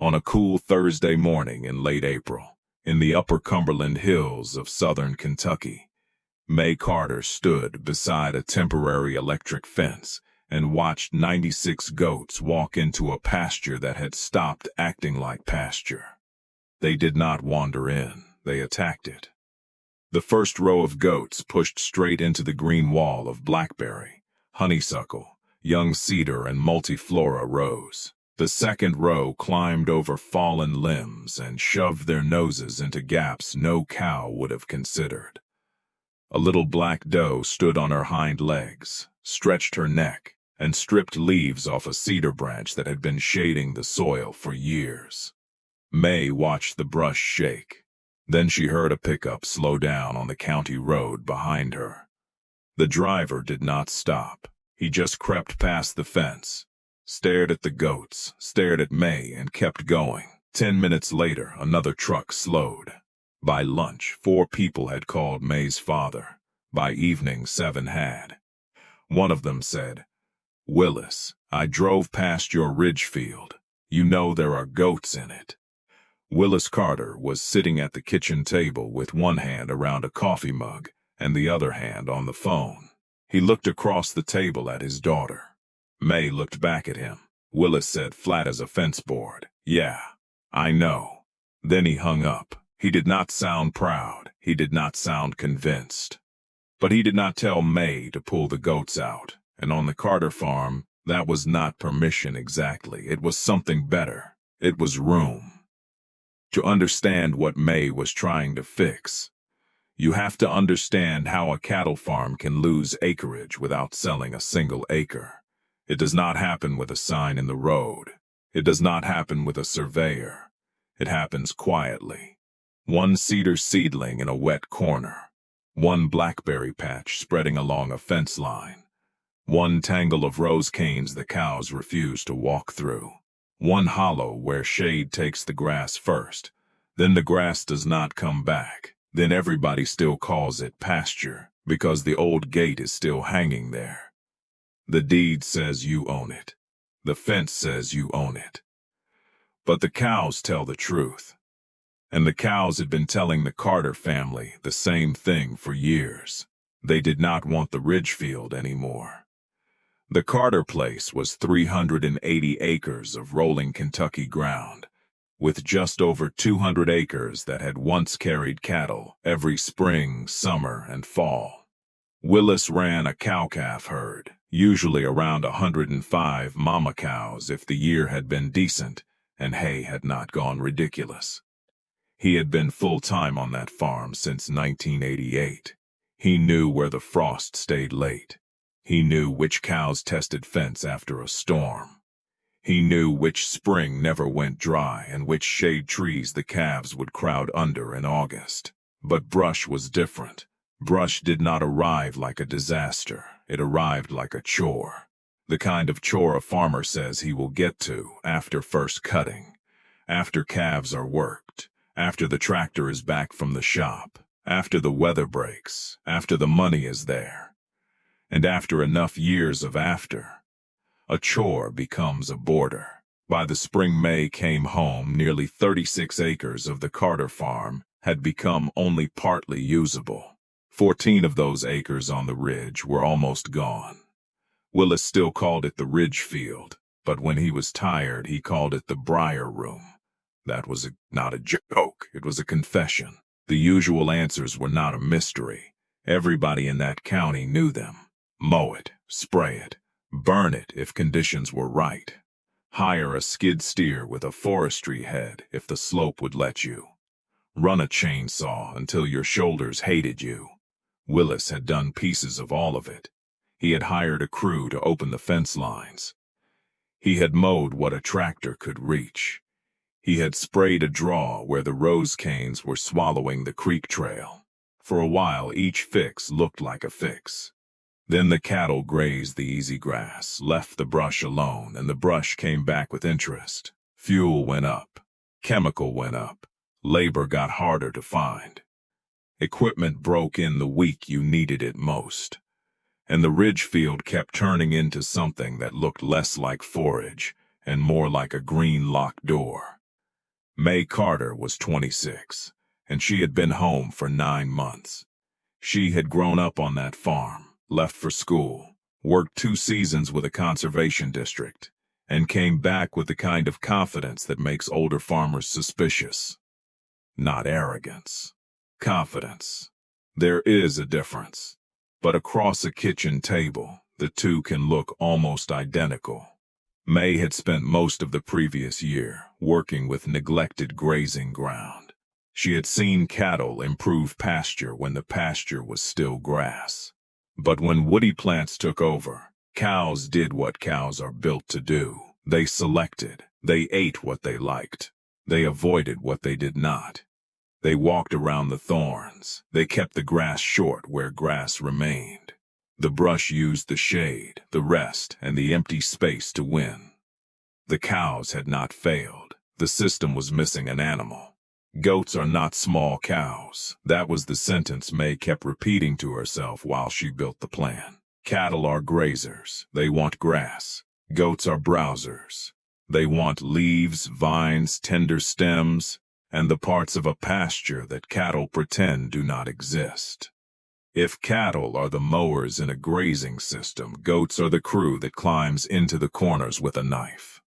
On a cool Thursday morning in late April, in the upper Cumberland hills of southern Kentucky, Mae Carter stood beside a temporary electric fence and watched 96 goats walk into a pasture that had stopped acting like pasture. They did not wander in, they attacked it. The first row of goats pushed straight into the green wall of blackberry, honeysuckle, young cedar, and multiflora rows. The second row climbed over fallen limbs and shoved their noses into gaps no cow would have considered. A little black doe stood on her hind legs, stretched her neck, and stripped leaves off a cedar branch that had been shading the soil for years. Mae watched the brush shake. Then she heard a pickup slow down on the county road behind her. The driver did not stop. He just crept past the fence, stared at the goats, stared at Mae, and kept going. 10 minutes later, another truck slowed. By lunch, 4 people had called Mae's father. By evening, 7 had. One of them said, "Willis, I drove past your ridge field. You know there are goats in it." Willis Carter was sitting at the kitchen table with one hand around a coffee mug and the other hand on the phone. He looked across the table at his daughter. Mae looked back at him. Willis said flat as a fence board, "Yeah, I know." Then he hung up. He did not sound proud. He did not sound convinced. But he did not tell Mae to pull the goats out. And on the Carter farm, that was not permission exactly. It was something better. It was room. To understand what Mae was trying to fix, you have to understand how a cattle farm can lose acreage without selling a single acre. It does not happen with a sign in the road. It does not happen with a surveyor. It happens quietly. One cedar seedling in a wet corner. One blackberry patch spreading along a fence line. One tangle of rose canes the cows refuse to walk through. One hollow where shade takes the grass first. Then the grass does not come back. Then everybody still calls it pasture because the old gate is still hanging there. The deed says you own it. The fence says you own it. But the cows tell the truth. And the cows had been telling the Carter family the same thing for years. They did not want the ridge field anymore. The Carter place was 380 acres of rolling Kentucky ground, with just over 200 acres that had once carried cattle every spring, summer, and fall. Willis ran a cow-calf herd, usually around 105 mama cows if the year had been decent and hay had not gone ridiculous. He had been full-time on that farm since 1988. He knew where the frost stayed late. He knew which cows tested fence after a storm. He knew which spring never went dry and which shade trees the calves would crowd under in August. But brush was different. Brush did not arrive like a disaster. It arrived like a chore. The kind of chore a farmer says he will get to after first cutting, after calves are worked, after the tractor is back from the shop, after the weather breaks, after the money is there. And after enough years of after, a chore becomes a border. By the spring Mae came home, nearly 36 acres of the Carter farm had become only partly usable. 14 of those acres on the ridge were almost gone. Willis still called it the ridge field, but when he was tired, he called it the briar room. That was not a joke, it was a confession. The usual answers were not a mystery. Everybody in that county knew them. Mow it, spray it, burn it if conditions were right. Hire a skid steer with a forestry head if the slope would let you. Run a chainsaw until your shoulders hated you. Willis had done pieces of all of it. He had hired a crew to open the fence lines. He had mowed what a tractor could reach. He had sprayed a draw where the rose canes were swallowing the creek trail. For a while each fix looked like a fix. Then the cattle grazed the easy grass, left the brush alone, and the brush came back with interest. Fuel went up. Chemical went up. Labor got harder to find. Equipment broke in the week you needed it most. And the ridge field kept turning into something that looked less like forage and more like a green locked door. Mae Carter was 26, and she had been home for 9 months. She had grown up on that farm, left for school, worked 2 seasons with a conservation district, and came back with the kind of confidence that makes older farmers suspicious. Not arrogance. Confidence. There is a difference. But across a kitchen table, the two can look almost identical. Mae had spent most of the previous year working with neglected grazing ground. She had seen cattle improve pasture when the pasture was still grass. But when woody plants took over, cows did what cows are built to do. They selected. They ate what they liked. They avoided what they did not. They walked around the thorns. They kept the grass short where grass remained. The brush used the shade, the rest, and the empty space to win. The cows had not failed. The system was missing an animal. Goats are not small cows. That was the sentence Mae kept repeating to herself while she built the plan. Cattle are grazers. They want grass. Goats are browsers. They want leaves, vines, tender stems, and the parts of a pasture that cattle pretend do not exist. If cattle are the mowers in a grazing system, goats are the crew that climbs into the corners with a knife.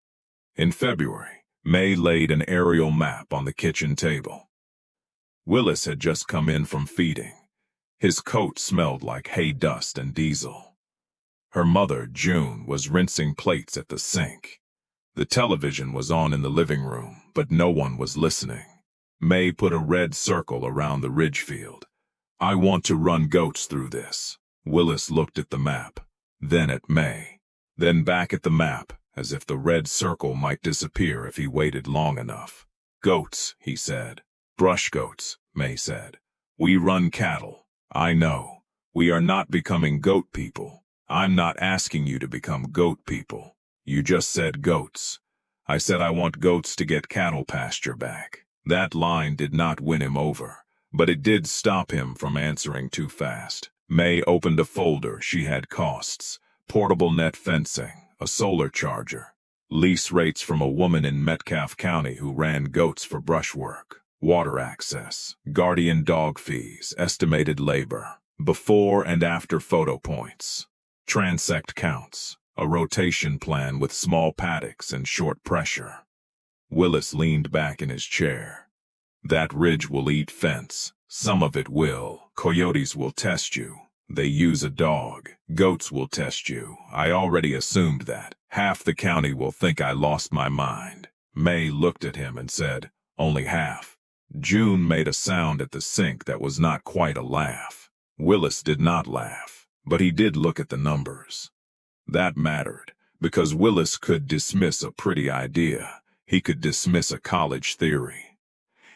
In February, Mae laid an aerial map on the kitchen table. Willis had just come in from feeding. His coat smelled like hay dust and diesel. Her mother, June, was rinsing plates at the sink. The television was on in the living room, but no one was listening. Mae put a red circle around the ridge field. I want to run goats through this. Willis looked at the map, then at Mae, then back at the map, as if the red circle might disappear if he waited long enough. Goats, he said. Brush goats, Mae said. We run cattle. I know. We are not becoming goat people. I'm not asking you to become goat people. You just said goats. I said I want goats to get cattle pasture back. That line did not win him over, but it did stop him from answering too fast. Mae opened a folder. She had costs, portable net fencing, a solar charger, lease rates from a woman in Metcalfe County who ran goats for brush work, water access, guardian dog fees, estimated labor, before and after photo points, transect counts, a rotation plan with small paddocks and short pressure. Willis leaned back in his chair. That ridge will eat fence. Some of it will. Coyotes will test you. They use a dog. Goats will test you. I already assumed that. Half the county will think I lost my mind. Mae looked at him and said, only half. June made a sound at the sink that was not quite a laugh. Willis did not laugh, but he did look at the numbers. That mattered, because Willis could dismiss a pretty idea. He could dismiss a college theory.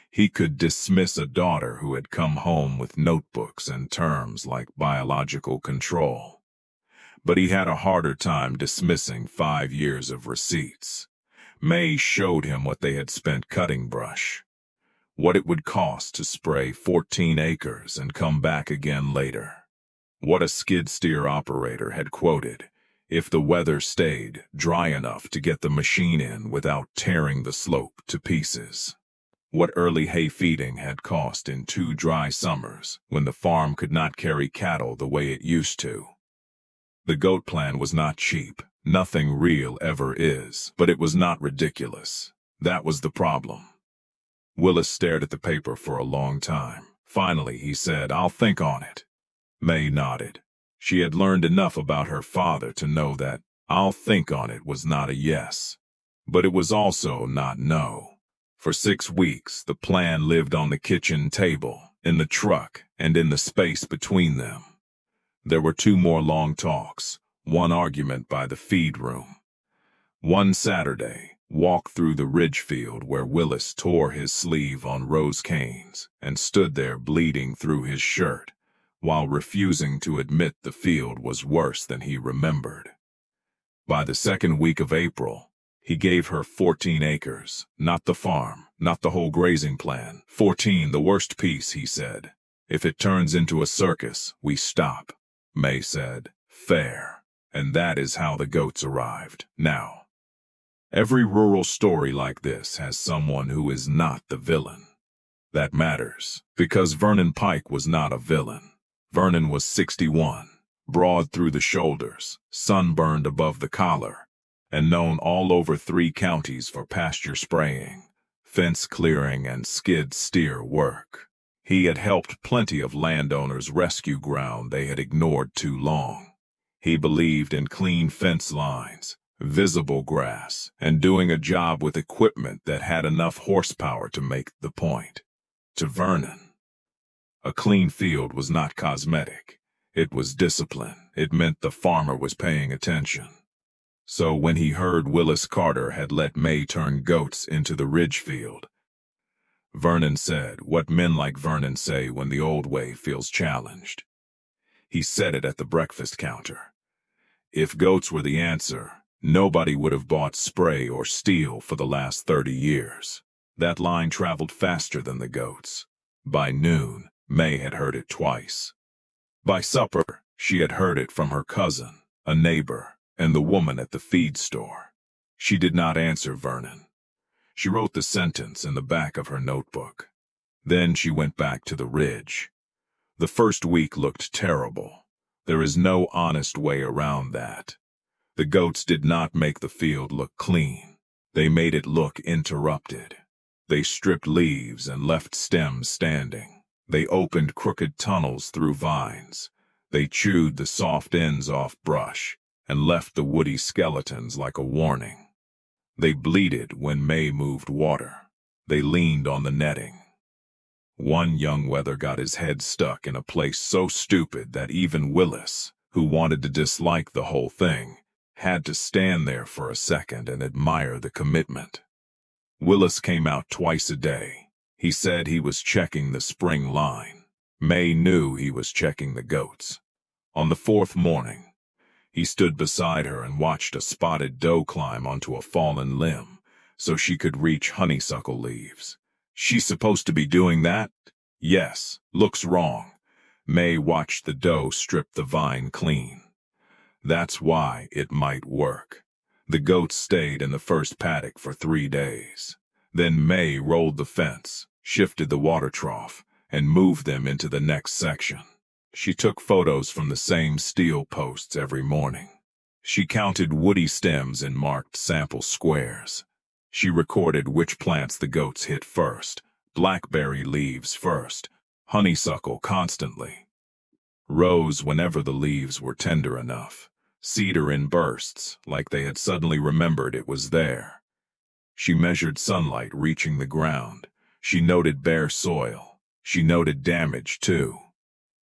He could dismiss a daughter who had come home with notebooks and terms like biological control. But he had a harder time dismissing 5 years of receipts. Mae showed him what they had spent cutting brush, what it would cost to spray 14 acres and come back again later, what a skid steer operator had quoted, if the weather stayed dry enough to get the machine in without tearing the slope to pieces. What early hay feeding had cost in 2 dry summers when the farm could not carry cattle the way it used to. The goat plan was not cheap. Nothing real ever is, but it was not ridiculous. That was the problem. Willis stared at the paper for a long time. Finally, he said, I'll think on it. Mae nodded. She had learned enough about her father to know that I'll think on it was not a yes. But it was also not no. For 6 weeks, the plan lived on the kitchen table, in the truck, and in the space between them. There were 2 more long talks, 1 argument by the feed room. One Saturday, walk through the ridge field where Willis tore his sleeve on Rose canes and stood there bleeding through his shirt, while refusing to admit the field was worse than he remembered. By the 2nd week of April, he gave her 14 acres, not the farm, not the whole grazing plan. 14, the worst piece, he said. If it turns into a circus, we stop. Mae said, fair. And that is how the goats arrived. Now, Every rural story like this has someone who is not the villain. That matters, because Vernon Pike was not a villain. Vernon was 61, broad through the shoulders, sunburned above the collar, and known all over 3 counties for pasture spraying, fence clearing, and skid steer work. He had helped plenty of landowners rescue ground they had ignored too long. He believed in clean fence lines, visible grass, and doing a job with equipment that had enough horsepower to make the point. To Vernon, a clean field was not cosmetic. It was discipline. It meant the farmer was paying attention. So when he heard Willis Carter had let Mae turn goats into the ridge field, Vernon said what men like Vernon say when the old way feels challenged. He said it at the breakfast counter. If goats were the answer, nobody would have bought spray or steel for the last 30 years. That line traveled faster than the goats. By noon, Mae had heard it twice. By supper, she had heard it from her cousin, a neighbor, and the woman at the feed store. She did not answer Vernon. She wrote the sentence in the back of her notebook. Then she went back to the ridge. The first week looked terrible. There is no honest way around that. The goats did not make the field look clean. They made it look interrupted. They stripped leaves and left stems standing. They opened crooked tunnels through vines. They chewed the soft ends off brush and left the woody skeletons like a warning. They bleated when Mae moved water. They leaned on the netting. One young wether got his head stuck in a place so stupid that even Willis, who wanted to dislike the whole thing, had to stand there for a second and admire the commitment. Willis came out twice a day. He said he was checking the spring line. Mae knew he was checking the goats. On the 4th morning, he stood beside her and watched a spotted doe climb onto a fallen limb so she could reach honeysuckle leaves. She's supposed to be doing that? Yes, looks wrong. Mae watched the doe strip the vine clean. That's why it might work. The goats stayed in the first paddock for 3 days. Then Mae rolled the fence, shifted the water trough, and moved them into the next section. She took photos from the same steel posts every morning. She counted woody stems and marked sample squares. She recorded which plants the goats hit first, blackberry leaves first, honeysuckle constantly, rose whenever the leaves were tender enough, cedar in bursts, like they had suddenly remembered it was there. She measured sunlight reaching the ground. She noted bare soil. She noted damage, too.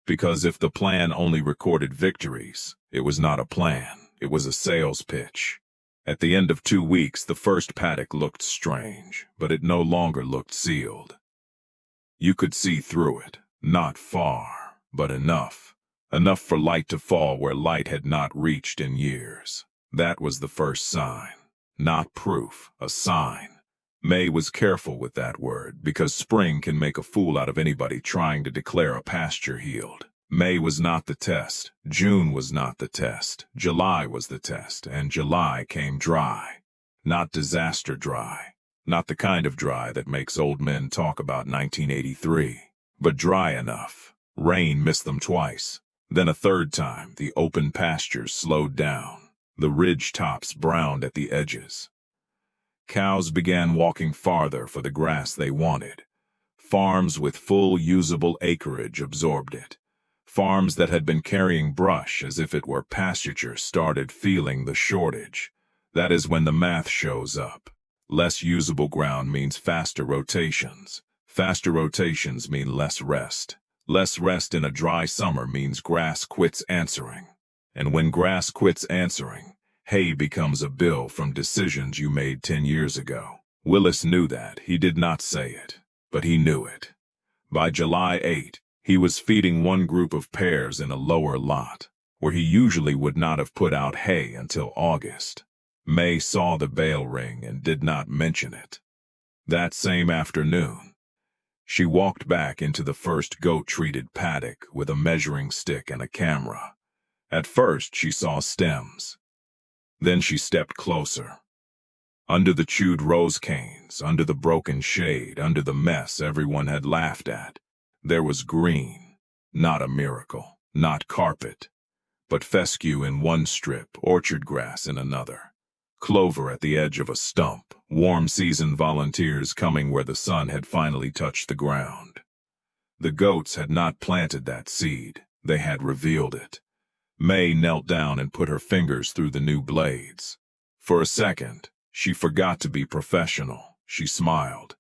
Because if the plan only recorded victories, it was not a plan. It was a sales pitch. At the end of 2 weeks, the first paddock looked strange, but it no longer looked sealed. You could see through it, not far, but enough. Enough for light to fall where light had not reached in years. That was the first sign. Not proof, a sign. Mae was careful with that word, because spring can make a fool out of anybody trying to declare a pasture healed. May was not the test. June was not the test. July was the test, and July came dry. Not disaster dry. Not the kind of dry that makes old men talk about 1983, but dry enough. Rain missed them twice. Then a third time, the open pastures slowed down. The ridge tops browned at the edges. Cows began walking farther for the grass they wanted. Farms with full usable acreage absorbed it. Farms that had been carrying brush as if it were pasture started feeling the shortage. That is when the math shows up. Less usable ground means faster rotations. Faster rotations mean less rest. Less rest in a dry summer means grass quits answering. And when grass quits answering, hay becomes a bill from decisions you made 10 years ago. Willis knew that. He did not say it, but he knew it. By July 8, he was feeding one group of pairs in a lower lot, where he usually would not have put out hay until August. Mae saw the bell ring and did not mention it. That same afternoon, she walked back into the first goat-treated paddock with a measuring stick and a camera. At first, she saw stems. Then she stepped closer. Under the chewed rose canes, under the broken shade, under the mess everyone had laughed at, there was green. Not a miracle, not carpet, but fescue in one strip, orchard grass in another. Clover at the edge of a stump, warm season volunteers coming where the sun had finally touched the ground. The goats had not planted that seed, they had revealed it. Mae knelt down and put her fingers through the new blades. For a second, she forgot to be professional. She smiled.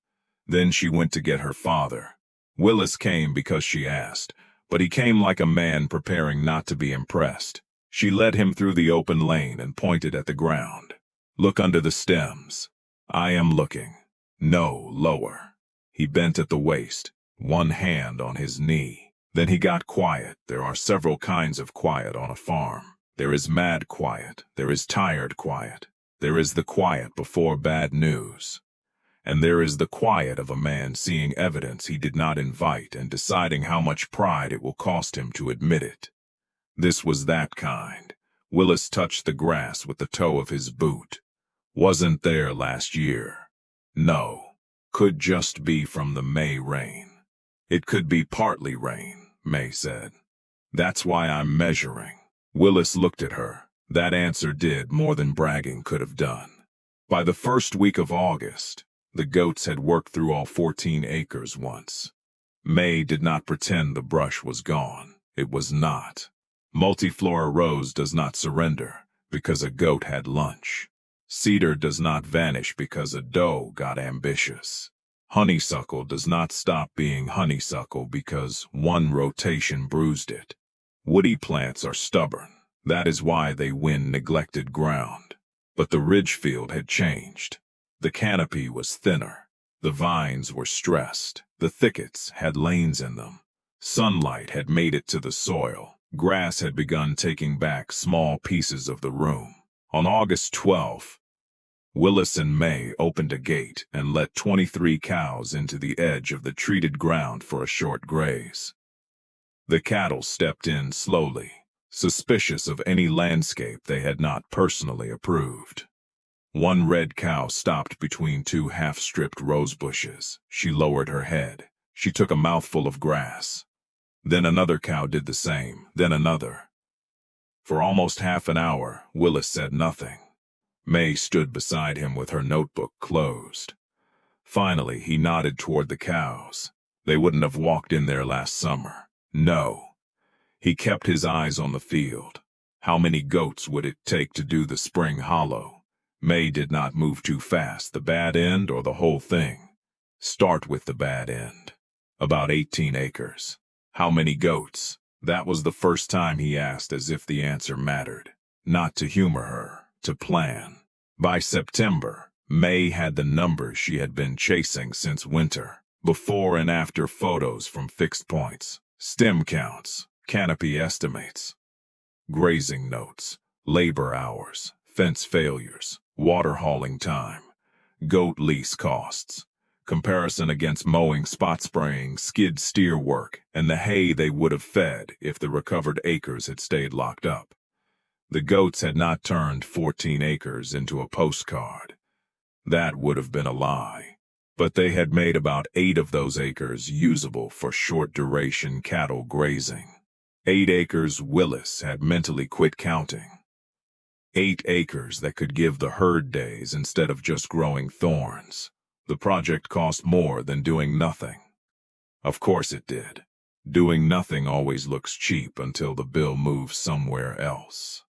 Then she went to get her father. Willis came because she asked, but he came like a man preparing not to be impressed. She led him through the open lane and pointed at the ground. Look under the stems. I am looking. No, lower. He bent at the waist, one hand on his knee. Then he got quiet. There are several kinds of quiet on a farm. There is mad quiet. There is tired quiet. There is the quiet before bad news. And there is the quiet of a man seeing evidence he did not invite and deciding how much pride it will cost him to admit it. This was that kind. Willis touched the grass with the toe of his boot. Wasn't there last year. No. Could just be from the May rain. It could be partly rain, Mae said. That's why I'm measuring. Willis looked at her. That answer did more than bragging could have done. By the first week of August, the goats had worked through all 14 acres once. Mae did not pretend the brush was gone. It was not. Multiflora rose does not surrender because a goat had lunch. Cedar does not vanish because a doe got ambitious. Honeysuckle does not stop being honeysuckle because one rotation bruised it. Woody plants are stubborn. That is why they win neglected ground. But the ridge field had changed. The canopy was thinner. The vines were stressed. The thickets had lanes in them. Sunlight had made it to the soil. Grass had begun taking back small pieces of the room. On August 12th, Willis and Mae opened a gate and let 23 cows into the edge of the treated ground for a short graze. The cattle stepped in slowly, suspicious of any landscape they had not personally approved. One red cow stopped between two half-stripped rose bushes. She lowered her head. She took a mouthful of grass. Then another cow did the same, then another. For almost half an hour, Willis said nothing. Mae stood beside him with her notebook closed. Finally, he nodded toward the cows. They wouldn't have walked in there last summer. No. He kept his eyes on the field. How many goats would it take to do the spring hollow? Mae did not move too fast, the bad end or the whole thing. Start with the bad end. About 18 acres. How many goats? That was the first time he asked as if the answer mattered. Not to humor her, to plan. By September, Mae had the numbers she had been chasing since winter. Before and after photos from fixed points. Stem counts. Canopy estimates. Grazing notes. Labor hours. Fence failures. Water hauling time. Goat lease costs. Comparison against mowing, spot spraying, skid steer work, and the hay they would have fed if the recovered acres had stayed locked up. The goats had not turned 14 acres into a postcard. That would have been a lie. But they had made about 8 of those acres usable for short-duration cattle grazing. 8 acres Willis had mentally quit counting. 8 acres that could give the herd days instead of just growing thorns. The project cost more than doing nothing. Of course it did. Doing nothing always looks cheap until the bill moves somewhere else.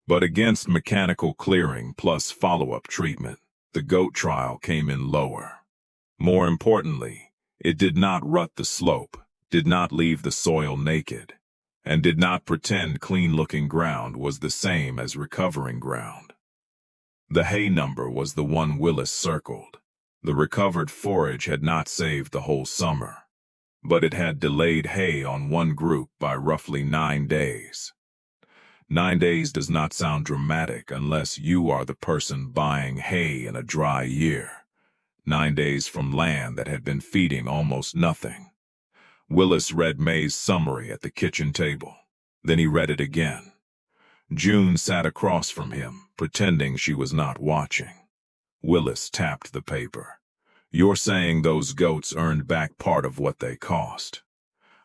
But against mechanical clearing plus follow-up treatment, the goat trial came in lower. More importantly, it did not rut the slope, did not leave the soil naked, and did not pretend clean-looking ground was the same as recovering ground. The hay number was the one Willis circled. The recovered forage had not saved the whole summer, but it had delayed hay on one group by roughly 9 days. 9 days does not sound dramatic unless you are the person buying hay in a dry year. 9 days from land that had been feeding almost nothing. Willis read Mae's summary at the kitchen table. Then he read it again. June sat across from him, pretending she was not watching. Willis tapped the paper. You're saying those goats earned back part of what they cost.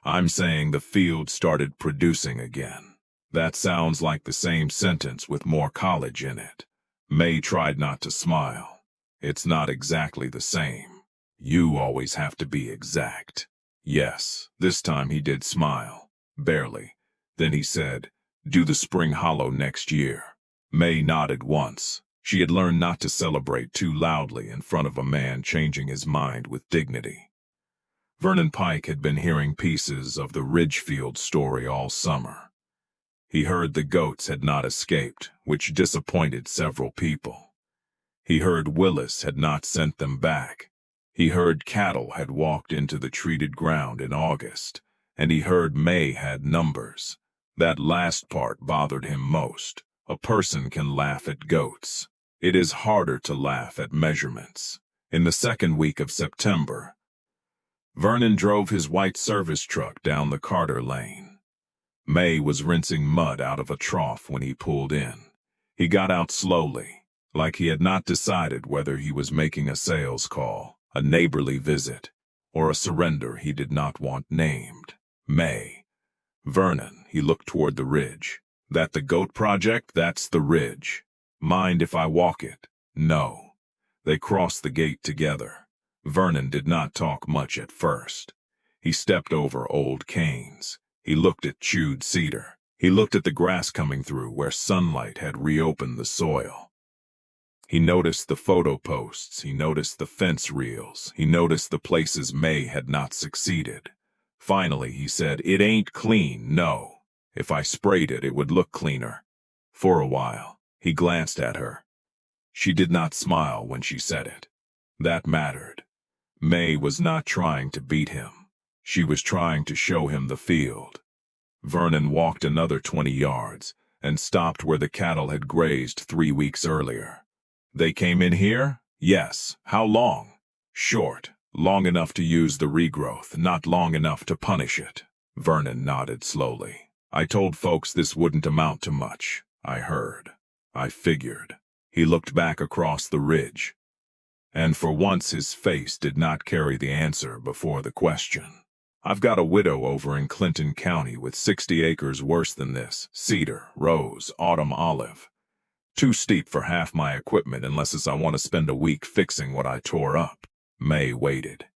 I'm saying the field started producing again. That sounds like the same sentence with more college in it. Mae tried not to smile. It's not exactly the same. You always have to be exact. Yes, this time he did smile. Barely. Then he said, do the spring hollow next year. Mae nodded once. She had learned not to celebrate too loudly in front of a man changing his mind with dignity. Vernon Pike had been hearing pieces of the Ridgefield story all summer. He heard the goats had not escaped, which disappointed several people. He heard Willis had not sent them back. He heard cattle had walked into the treated ground in August, and he heard Mae had numbers. That last part bothered him most. A person can laugh at goats. It is harder to laugh at measurements. In the second week of September, Vernon drove his white service truck down the Carter lane. Mae was rinsing mud out of a trough when he pulled in. He got out slowly, like he had not decided whether he was making a sales call, a neighborly visit, or a surrender he did not want named. Mae. Vernon, he looked toward the ridge. That the goat project? That's the ridge. Mind if I walk it? No. They crossed the gate together. Vernon did not talk much at first. He stepped over old canes. He looked at chewed cedar. He looked at the grass coming through where sunlight had reopened the soil. He noticed the photo posts. He noticed the fence reels. He noticed the places Mae had not succeeded. Finally, he said, it ain't clean, no. If I sprayed it, it would look cleaner. For a while, he glanced at her. She did not smile when she said it. That mattered. Mae was not trying to beat him. She was trying to show him the field. Vernon walked another 20 yards and stopped where the cattle had grazed 3 weeks earlier. They came in here? Yes. How long? Short. Long enough to use the regrowth, not long enough to punish it. Vernon nodded slowly. I told folks this wouldn't amount to much. I heard. I figured. He looked back across the ridge. And for once his face did not carry the answer before the question. I've got a widow over in Clinton County with 60 acres worse than this. Cedar, rose, autumn olive. Too steep for half my equipment unless I want to spend a week fixing what I tore up. Mae waited.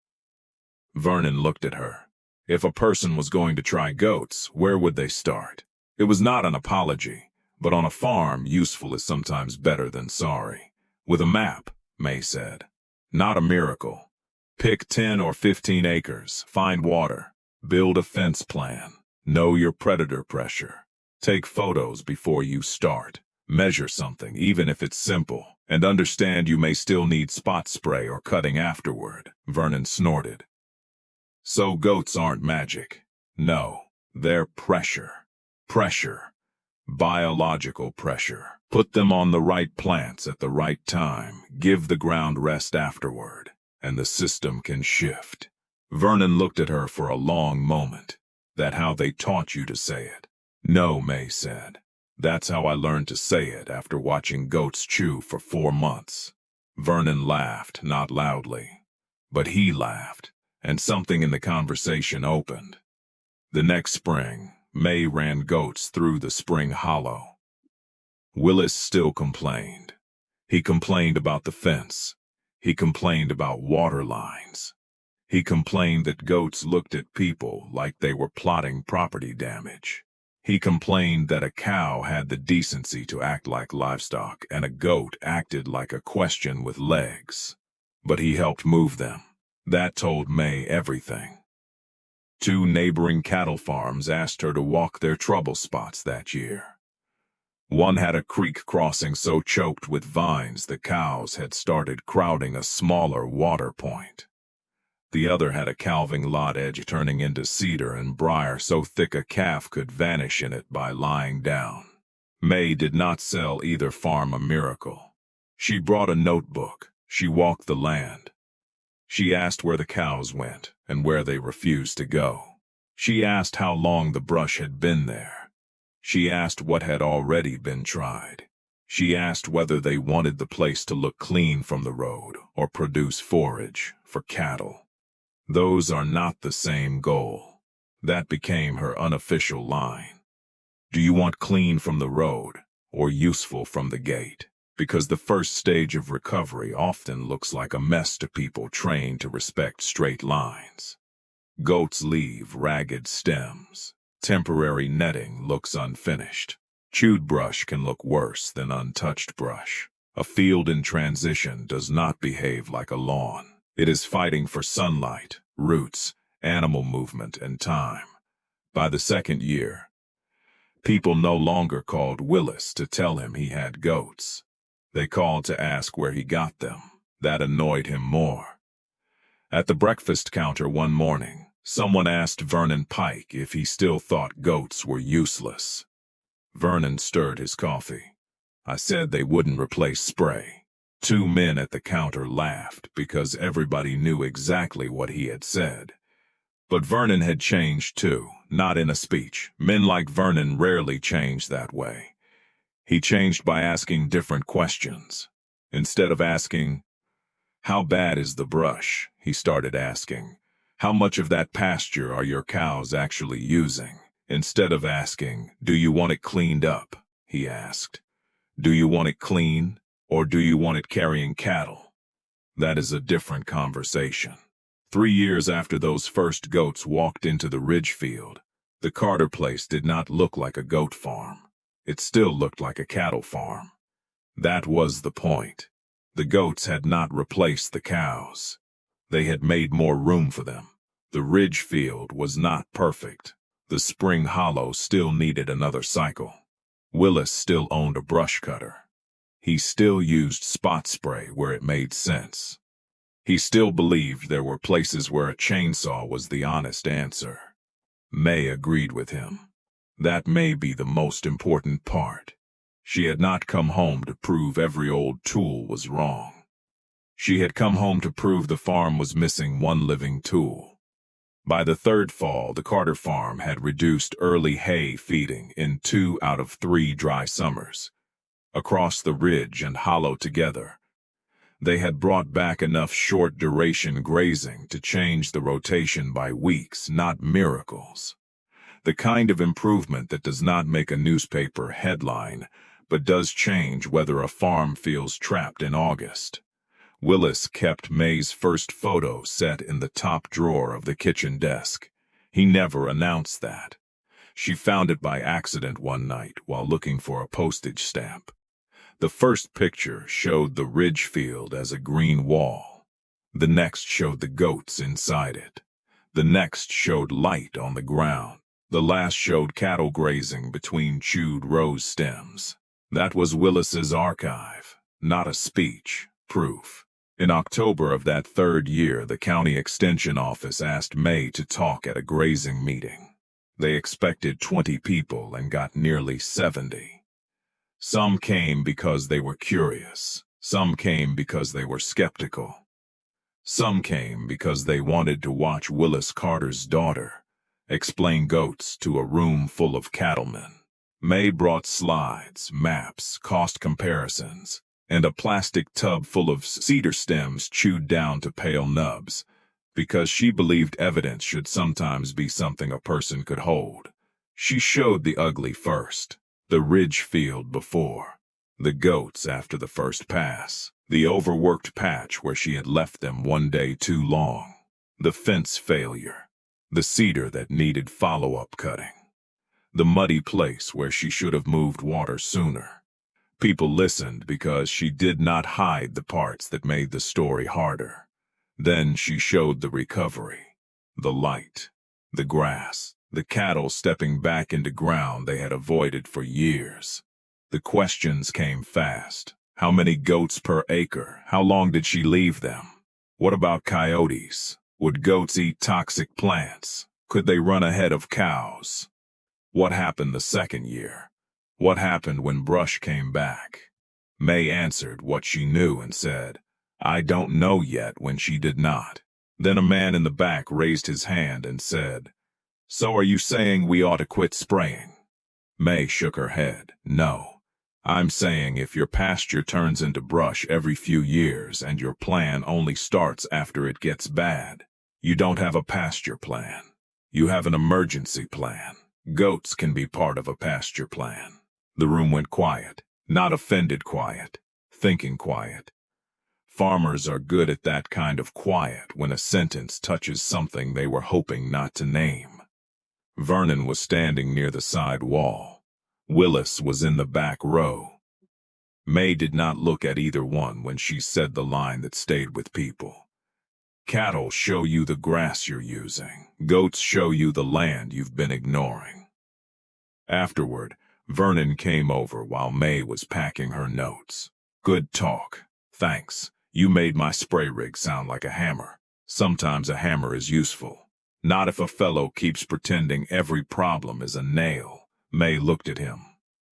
Vernon looked at her. If a person was going to try goats, where would they start? It was not an apology, but on a farm, useful is sometimes better than sorry. With a map, Mae said. Not a miracle. Pick 10 or 15 acres, find water, build a fence plan, know your predator pressure. Take photos before you start. Measure something, even if it's simple, and understand you may still need spot spray or cutting afterward. Vernon snorted. So goats aren't magic. No, they're pressure. Pressure. Biological pressure. Put them on the right plants at the right time, give the ground rest afterward, and the system can shift. Vernon looked at her for a long moment. That how they taught you to say it? No, Mae said. That's how I learned to say it after watching goats chew for 4 months. Vernon laughed, not loudly. But he laughed, and something in the conversation opened. The next spring, Mae ran goats through the spring hollow. Willis still complained. He complained about the fence. He complained about water lines. He complained that goats looked at people like they were plotting property damage. He complained that a cow had the decency to act like livestock and a goat acted like a question with legs. But he helped move them. That told Mae everything. 2 neighboring cattle farms asked her to walk their trouble spots that year. One had a creek crossing so choked with vines the cows had started crowding a smaller water point. The other had a calving lot edge turning into cedar and briar so thick a calf could vanish in it by lying down. Mae did not sell either farm a miracle. She brought a notebook. She walked the land. She asked where the cows went and where they refused to go. She asked how long the brush had been there. She asked what had already been tried. She asked whether they wanted the place to look clean from the road or produce forage for cattle. Those are not the same goal. That became her unofficial line. Do you want clean from the road or useful from the gate? Because the first stage of recovery often looks like a mess to people trained to respect straight lines. Goats leave ragged stems. Temporary netting looks unfinished. Chewed brush can look worse than untouched brush. A field in transition does not behave like a lawn. It is fighting for sunlight, roots, animal movement, and time. By the second year, people no longer called Willis to tell him he had goats. They called to ask where he got them. That annoyed him more. At the breakfast counter one morning, someone asked Vernon Pike if he still thought goats were useless. Vernon stirred his coffee. I said they wouldn't replace spray. Two men at the counter laughed because everybody knew exactly what he had said. But Vernon had changed too, not in a speech. Men like Vernon rarely change that way. He changed by asking different questions. Instead of asking, "How bad is the brush?" he started asking, "How much of that pasture are your cows actually using?" Instead of asking, "Do you want it cleaned up?" he asked, "Do you want it clean, or do you want it carrying cattle?" That is a different conversation. 3 years after those first goats walked into the ridge field, the Carter place did not look like a goat farm. It still looked like a cattle farm. That was the point. The goats had not replaced the cows. They had made more room for them. The ridge field was not perfect. The spring hollow still needed another cycle. Willis still owned a brush cutter. He still used spot spray where it made sense. He still believed there were places where a chainsaw was the honest answer. Mae agreed with him. That may be the most important part. She had not come home to prove every old tool was wrong. She had come home to prove the farm was missing one living tool. By the third fall, the Carter farm had reduced early hay feeding in 2 out of 3 dry summers. Across the ridge and hollow together, they had brought back enough short-duration grazing to change the rotation by weeks, not miracles. The kind of improvement that does not make a newspaper headline, but does change whether a farm feels trapped in August. Willis kept Mae's first photo set in the top drawer of the kitchen desk. He never announced that. She found it by accident one night while looking for a postage stamp. The first picture showed the ridge field as a green wall. The next showed the goats inside it. The next showed light on the ground. The last showed cattle grazing between chewed rose stems. That was Willis's archive, not a speech, proof. In October of that third year, the county extension office asked Mae to talk at a grazing meeting. They expected 20 people and got nearly 70. Some came because they were curious. Some came because they were skeptical. Some came because they wanted to watch Willis Carter's daughter explain goats to a room full of cattlemen. Mae brought slides, maps, cost comparisons, and a plastic tub full of cedar stems chewed down to pale nubs, because she believed evidence should sometimes be something a person could hold. She showed the ugly first, the ridge field before, the goats after the first pass, the overworked patch where she had left them one day too long, the fence failure, the cedar that needed follow-up cutting, the muddy place where she should have moved water sooner. People listened because she did not hide the parts that made the story harder. Then she showed the recovery, the light, the grass, the cattle stepping back into ground they had avoided for years. The questions came fast. How many goats per acre? How long did she leave them? What about coyotes? Would goats eat toxic plants? Could they run ahead of cows? What happened the second year? What happened when brush came back? Mae answered what she knew and said, "I don't know yet," when she did not. Then a man in the back raised his hand and said, "So are you saying we ought to quit spraying?" Mae shook her head. "No, I'm saying if your pasture turns into brush every few years and your plan only starts after it gets bad, you don't have a pasture plan. You have an emergency plan. Goats can be part of a pasture plan. The room went quiet, not offended quiet, thinking quiet. Farmers are good at that kind of quiet when a sentence touches something they were hoping not to name. Vernon was standing near the side wall. Willis was in the back row. Mae did not look at either one when she said the line that stayed with people. Cattle show you the grass you're using. Goats show you the land you've been ignoring. Afterward, Vernon came over while Mae was packing her notes. Good talk. Thanks. You made my spray rig sound like a hammer. Sometimes a hammer is useful. Not if a fellow keeps pretending every problem is a nail. Mae looked at him.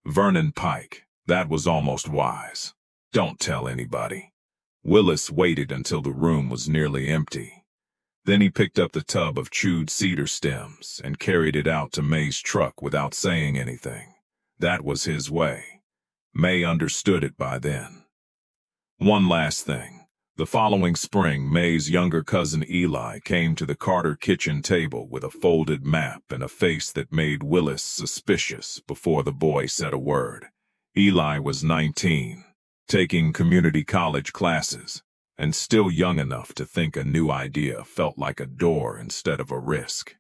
Vernon Pike, that was almost wise. Don't tell anybody. Willis waited until the room was nearly empty. Then he picked up the tub of chewed cedar stems and carried it out to Mae's truck without saying anything. That was his way. Mae understood it by then. One last thing. The following spring, Mae's younger cousin Eli came to the Carter kitchen table with a folded map and a face that made Willis suspicious before the boy said a word. Eli was 19, taking community college classes, and still young enough to think a new idea felt like a door instead of a risk.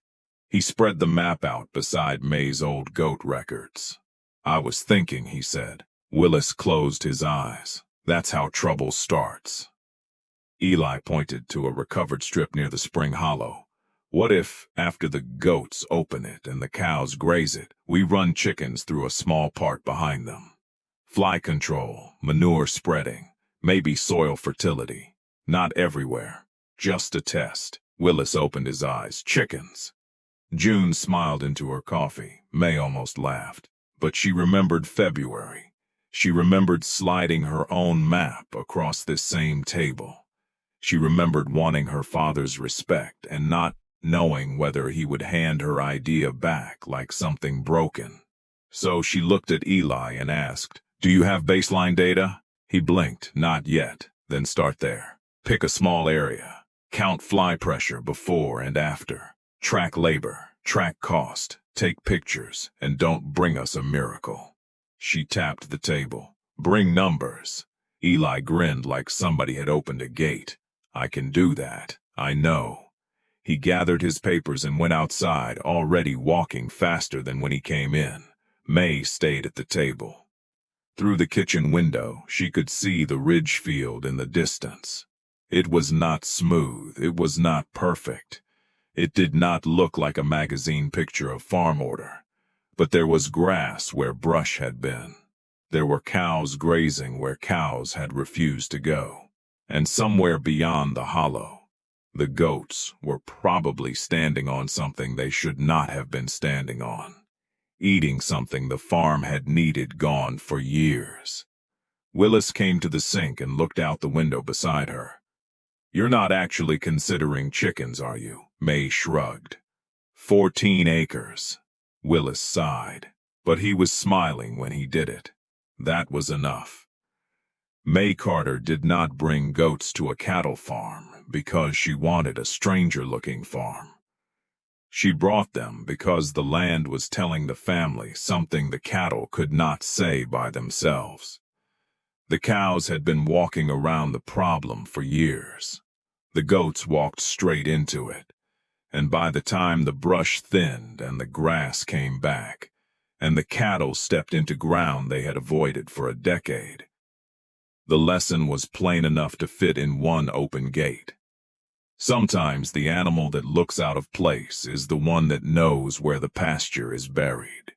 He spread the map out beside Mae's old goat records. I was thinking, he said. Willis closed his eyes. That's how trouble starts. Eli pointed to a recovered strip near the spring hollow. What if, after the goats open it and the cows graze it, we run chickens through a small part behind them? Fly control, manure spreading, maybe soil fertility. Not everywhere. Just a test. Willis opened his eyes. Chickens. June smiled into her coffee. Mae almost laughed. But she remembered February. She remembered sliding her own map across this same table. She remembered wanting her father's respect and not knowing whether he would hand her idea back like something broken. So she looked at Eli and asked, "Do you have baseline data?" He blinked, "Not yet." "Then start there. Pick a small area. Count fly pressure before and after. Track labor, track cost, take pictures, and don't bring us a miracle." She tapped the table. "Bring numbers." Eli grinned like somebody had opened a gate. "I can do that. I know." He gathered his papers and went outside, already walking faster than when he came in. Mae stayed at the table. Through the kitchen window, she could see the ridge field in the distance. It was not smooth. It was not perfect. It did not look like a magazine picture of farm order. But there was grass where brush had been. There were cows grazing where cows had refused to go. And somewhere beyond the hollow, the goats were probably standing on something they should not have been standing on, eating something the farm had needed gone for years. Willis came to the sink and looked out the window beside her. "You're not actually considering chickens, are you?" Mae shrugged. 14 acres. Willis sighed, but he was smiling when he did it. That was enough. Mae Carter did not bring goats to a cattle farm because she wanted a stranger-looking farm. She brought them because the land was telling the family something the cattle could not say by themselves. The cows had been walking around the problem for years. The goats walked straight into it, and by the time the brush thinned and the grass came back, and the cattle stepped into ground they had avoided for a decade, the lesson was plain enough to fit in one open gate. Sometimes the animal that looks out of place is the one that knows where the pasture is buried.